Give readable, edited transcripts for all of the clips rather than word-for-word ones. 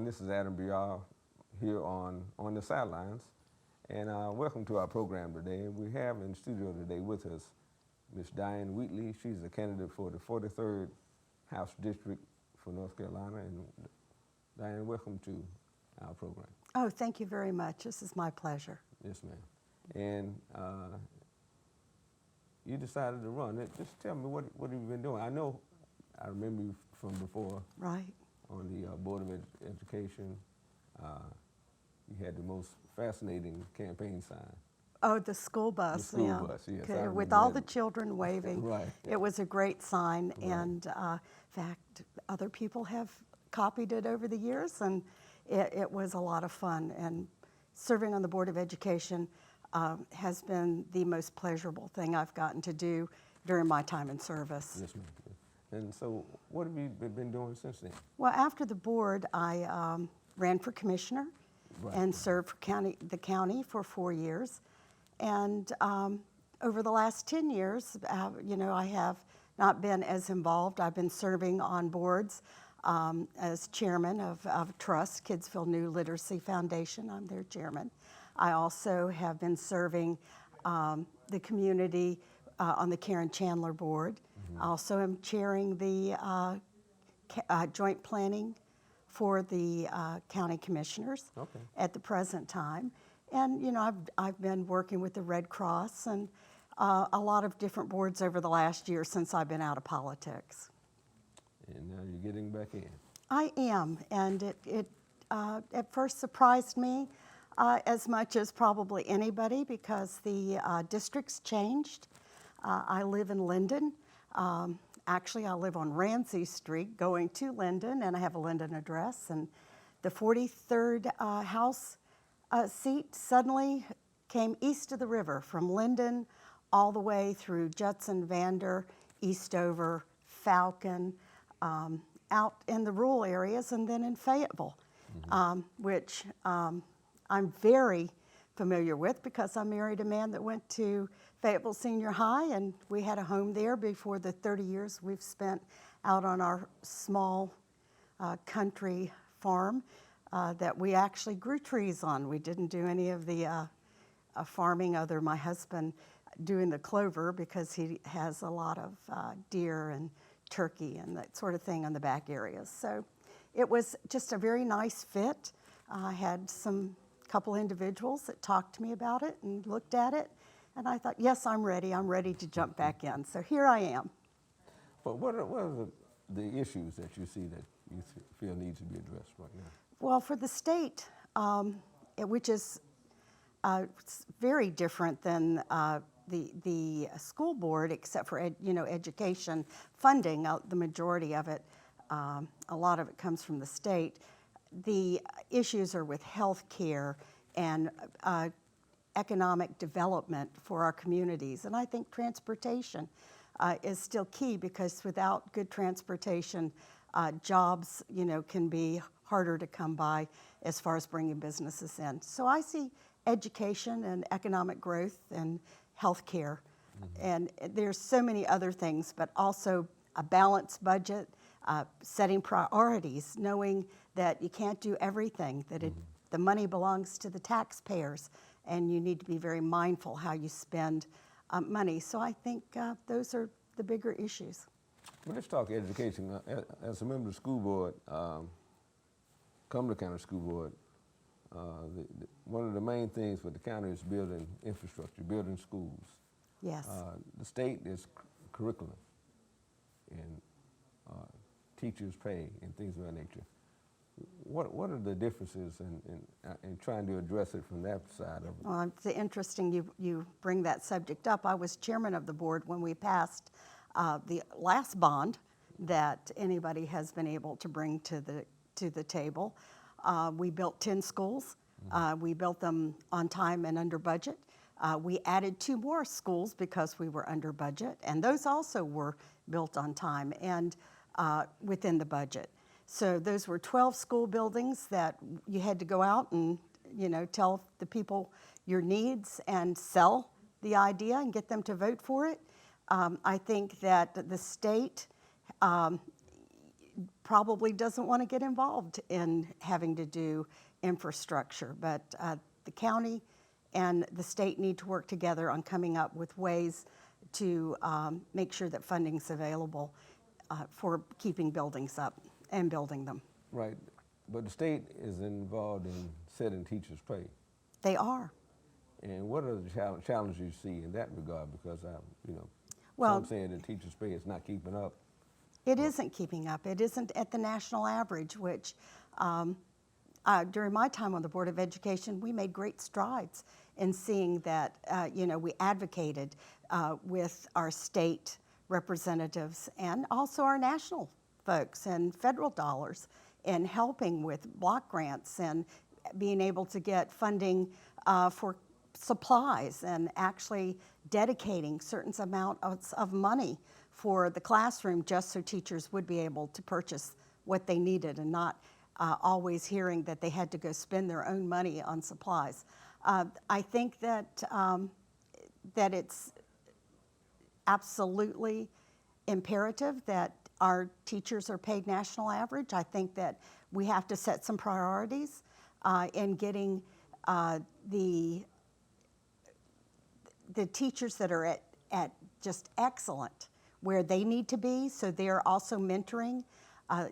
everyone. This is Adam Biar here on the Sidelines, and welcome to our program today. We have in studio today with us Ms. Diane Wheatley. She's a candidate for the 43rd House District for North Carolina. And Diane, welcome to our program. Oh, thank you very much. This is my pleasure. Yes, ma'am. And you decided to run. Just tell me, what have you been doing? I remember you from before. Right. On the Board of Education. You had the most fascinating campaign sign. Oh, the school bus. The school bus, yes. Okay, with all the children waving. Right. It was a great sign, Right. and in fact, other people have copied it over the years, and it was a lot of fun. And serving on the Board of Education has been the most pleasurable thing I've gotten to do during my time in service. Yes, ma'am. And so what have you been doing since then? Well, after the board, I ran for commissioner and served for the county for 4 years. And over the last 10 years, I have not been as involved. I've been serving on boards as chairman of Trust, Kidsville New Literacy Foundation. I'm their chairman. I also have been serving the community on the Karen Chandler board. I also am chairing the joint planning for the county commissioners at the present time. And I've been working with the Red Cross and a lot of different boards over the last year since I've been out of politics. And now you're getting back in. I am, and it at first surprised me as much as probably anybody because the districts changed. I live in Linden. Actually, I live on Ramsey Street going to Linden, and I have a Linden address. And the 43rd House seat suddenly came east of the river from Linden all the way through Judson, Vander, Eastover, Falcon, out in the rural areas, and then in Fayetteville, which I'm very familiar with because I married a man that went to Fayetteville Senior High, and we had a home there before the 30 years we've spent out on our small country farm that we actually grew trees on. We didn't do any of the farming other than my husband doing the clover because he has a lot of deer and turkey and that sort of thing on the back areas. So it was just a very nice fit. I had couple individuals that talked to me about it and looked at it, and I thought, yes, I'm ready to jump back in. So here I am. But what are the issues that you see that you feel need to be addressed right now? Well, for the state, which is very different than the school board, except for education funding, the majority of it, a lot of it comes from the state. The issues are with health care and economic development for our communities. And I think transportation is still key because without good transportation, jobs, can be harder to come by as far as bringing businesses in. So I see education and economic growth and health care. And there's so many other things, but also a balanced budget, setting priorities, knowing that you can't do everything, that the money belongs to the taxpayers, and you need to be very mindful how you spend money. So I think those are the bigger issues. Well, let's talk education. As a member of the school board, Cumberland County School Board, one of the main things for the county is building infrastructure, building schools. Yes. The state is curriculum and teachers' pay and things of that nature. What are the differences in trying to address it from that side of it? Well, it's interesting you bring that subject up. I was chairman of the board when we passed the last bond that anybody has been able to bring to the table. We built 10 schools. We built them on time and under budget. We added 2 more schools because we were under budget, and those also were built on time and within the budget. So those were 12 school buildings that you had to go out and tell the people your needs and sell the idea and get them to vote for it. I think that the state probably doesn't want to get involved in having to do infrastructure. But the county and the state need to work together on coming up with ways to make sure that funding's available for keeping buildings up and building them. Right, but the state is involved in setting teachers' pay. They are. And what are the challenges you see in that regard? Because, Well, some saying that teachers' pay is not keeping up. it isn't keeping up. It isn't at the national average, which during my time on the Board of Education, we made great strides in seeing that, we advocated with our state representatives and also our national folks and federal dollars in helping with block grants and being able to get funding for supplies and actually dedicating certain amount of money for the classroom just so teachers would be able to purchase what they needed and not always hearing that they had to go spend their own money on supplies. I think that that it's absolutely imperative that our teachers are paid national average. I think that we have to set some priorities in getting the teachers that are at just excellent where they need to be, so they're also mentoring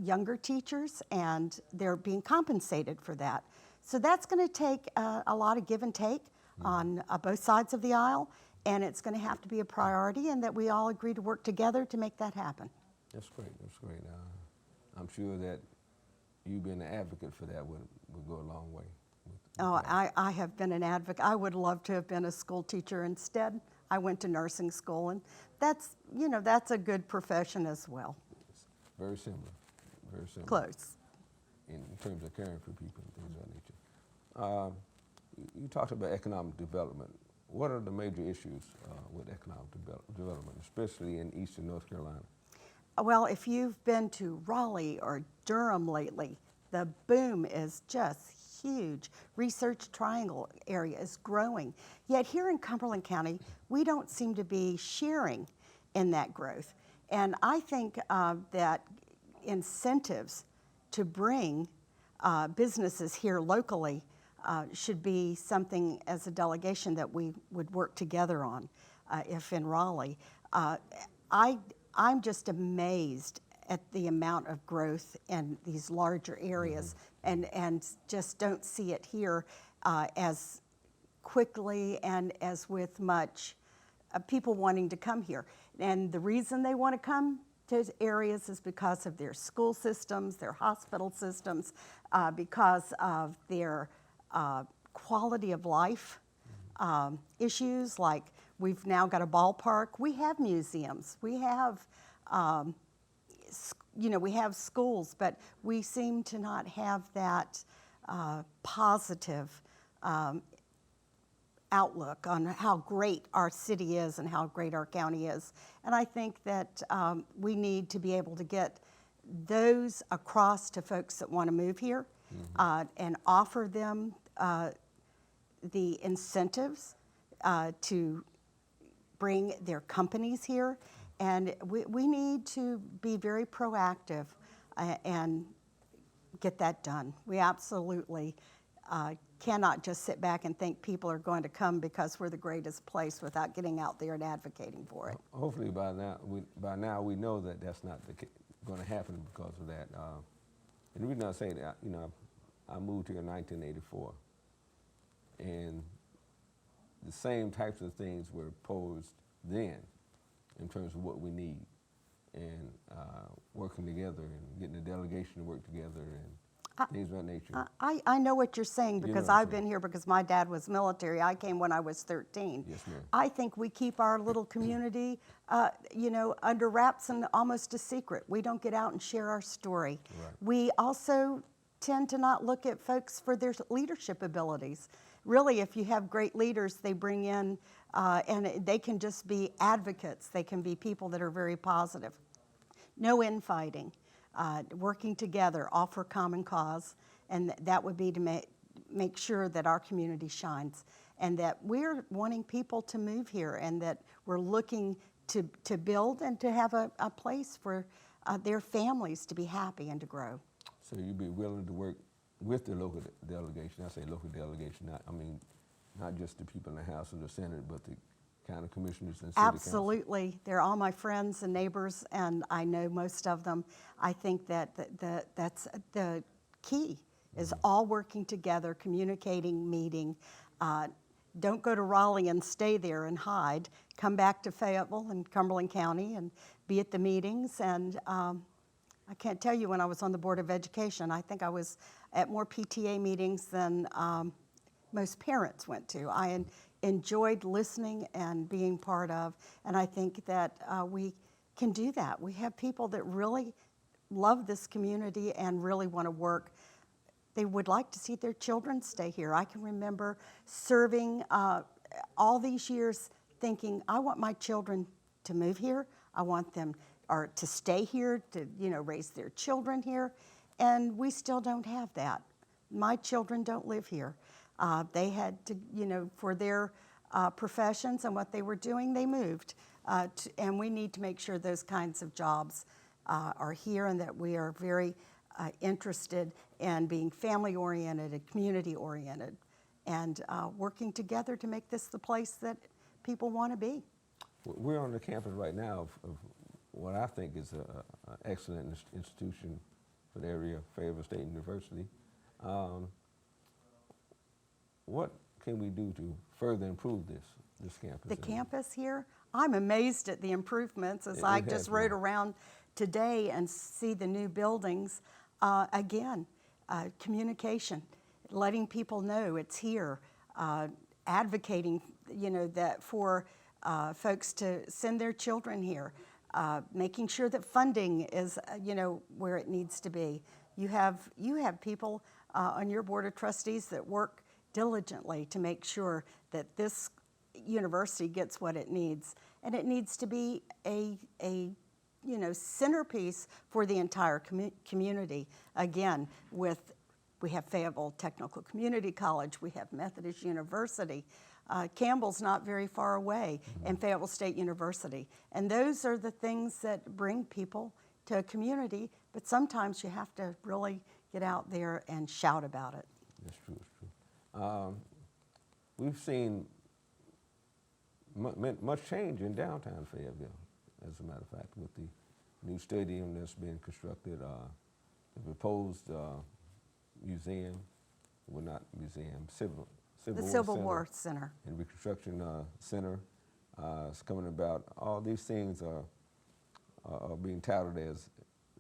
younger teachers and they're being compensated for that. So that's going to take a lot of give and take on both sides of the aisle, and it's going to have to be a priority, and that we all agree to work together to make that happen. That's great, that's great. I'm sure that you being an advocate for that would go a long way. Oh, I have been an advocate. I would love to have been a school teacher instead. I went to nursing school, and that's a good profession as well. It's very similar, very similar. Close. In terms of caring for people and things of that nature. You talked about economic development. What are the major issues with economic development, especially in Eastern North Carolina? Well, if you've been to Raleigh or Durham lately, the boom is just huge. Research Triangle area is growing. Yet here in Cumberland County, we don't seem to be sharing in that growth. And I think that incentives to bring businesses here locally should be something as a delegation that we would work together on if in Raleigh. I'm just amazed at the amount of growth in these larger areas and just don't see it here as quickly and as with much people wanting to come here. And the reason they want to come to areas is because of their school systems, their hospital systems, because of their quality of life issues, like we've now got a ballpark, we have museums, we have we have schools, but we seem to not have that positive outlook on how great our city is and how great our county is. And I think that we need to be able to get those across to folks that want to move here and offer them the incentives to bring their companies here. And we need to be very proactive and get that done. We absolutely cannot just sit back and think people are going to come because we're the greatest place without getting out there and advocating for it. Hopefully by now we know that that's not going to happen because of that. And the reason I say that, I moved here in 1984, and the same types of things were posed then in terms of what we need, and working together and getting the delegation to work together and things of that nature. I know what you're saying because You know what I'm I've been here because my dad was military. I came when I was 13. Yes, ma'am. I think we keep our little community, under wraps and almost a secret. We don't get out and share our story. Right. We also tend to not look at folks for their leadership abilities. Really, if you have great leaders, they bring in, and they can just be advocates. They can be people that are very positive. No infighting. Working together, all for common cause, and that would be to make sure that our community shines, and that we're wanting people to move here, and that we're looking to build and to have a place for their families to be happy and to grow. So you'd be willing to work with the local delegation. I say local delegation, I mean, not just the people in the House or the Senate, but the county commissioners and city council. Absolutely. They're all my friends and neighbors, and I know most of them. I think that that's the key, is all working together, communicating, meeting. Don't go to Raleigh and stay there and hide. Come back to Fayetteville and Cumberland County and be at the meetings. And I can't tell you, when I was on the Board of Education, I think I was at more PTA meetings than most parents went to. I enjoyed listening and being part of, and I think that we can do that. We have people that really love this community and really want to work. They would like to see their children stay here. I can remember serving all these years thinking, I want my children to move here. I want them to stay here, to raise their children here. And we still don't have that. My children don't live here. They had to, for their professions and what they were doing, they moved. And we need to make sure those kinds of jobs are here, and that we are very interested in being family-oriented and community-oriented, and working together to make this the place that people want to be. We're on the campus right now of what I think is an excellent institution for the area, Fayetteville State University. What can we do to further improve this campus? The campus here, I'm amazed at the improvements as I just rode around today and see the new buildings. Again, communication, letting people know it's here, advocating, that for folks to send their children here, making sure that funding is, where it needs to be. You have people on your board of trustees that work diligently to make sure that this university gets what it needs, and it needs to be a centerpiece for the entire community. Again, we have Fayetteville Technical Community College, we have Methodist University, Campbell's not very far away, and Fayetteville State University. And those are the things that bring people to a community, but sometimes you have to really get out there and shout about it. That's true, it's true. We've seen much change in downtown Fayetteville, as a matter of fact, with the new stadium that's being constructed, the proposed museum, well, not museum, Civil War Center. And Reconstruction Center is coming about. All these things are being touted as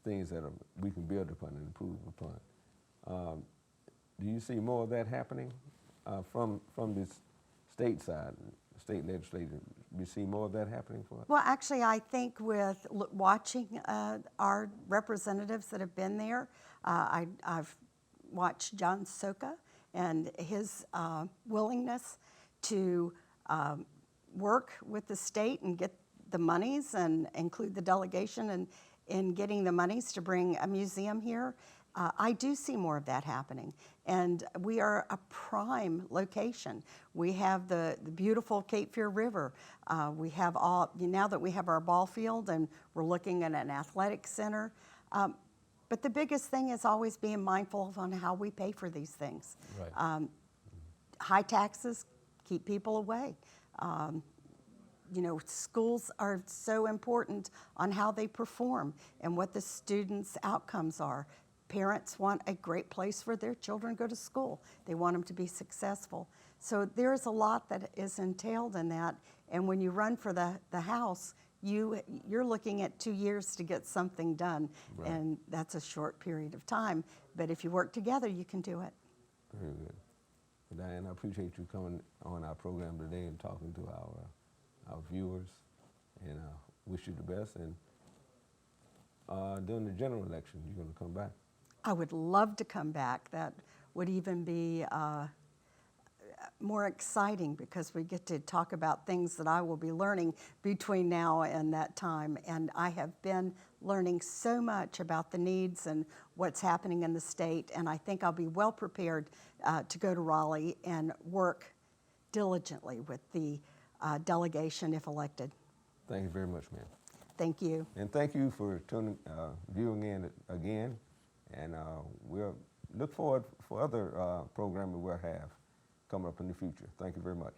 things that we can build upon and improve upon. Do you see more of that happening from this state side, state legislature? Do you see more of that happening for us? Well, actually, I think with watching our representatives that have been there, I've watched John Soka and his willingness to work with the state and get the monies and include the delegation in getting the monies to bring a museum here. I do see more of that happening, and we are a prime location. We have the beautiful Cape Fear River. We have now that we have our ball field, and we're looking at an athletic center. But the biggest thing is always being mindful on how we pay for these things. Right. High taxes keep people away. Schools are so important on how they perform and what the students' outcomes are. Parents want a great place for their children to go to school. They want them to be successful. So there's a lot that is entailed in that. And when you run for the House, you're looking at 2 years to get something done. Right. And that's a short period of time. But if you work together, you can do it. Very good. Well, Diane, I appreciate you coming on our program today and talking to our viewers. And wish you the best. And during the general election, you're going to come back. I would love to come back. That would even be more exciting, because we get to talk about things that I will be learning between now and that time. And I have been learning so much about the needs and what's happening in the state, and I think I'll be well prepared to go to Raleigh and work diligently with the delegation if elected. Thank you very much, ma'am. Thank you. And thank you for viewing in again. And we'll look forward for other programming we'll have coming up in the future. Thank you very much.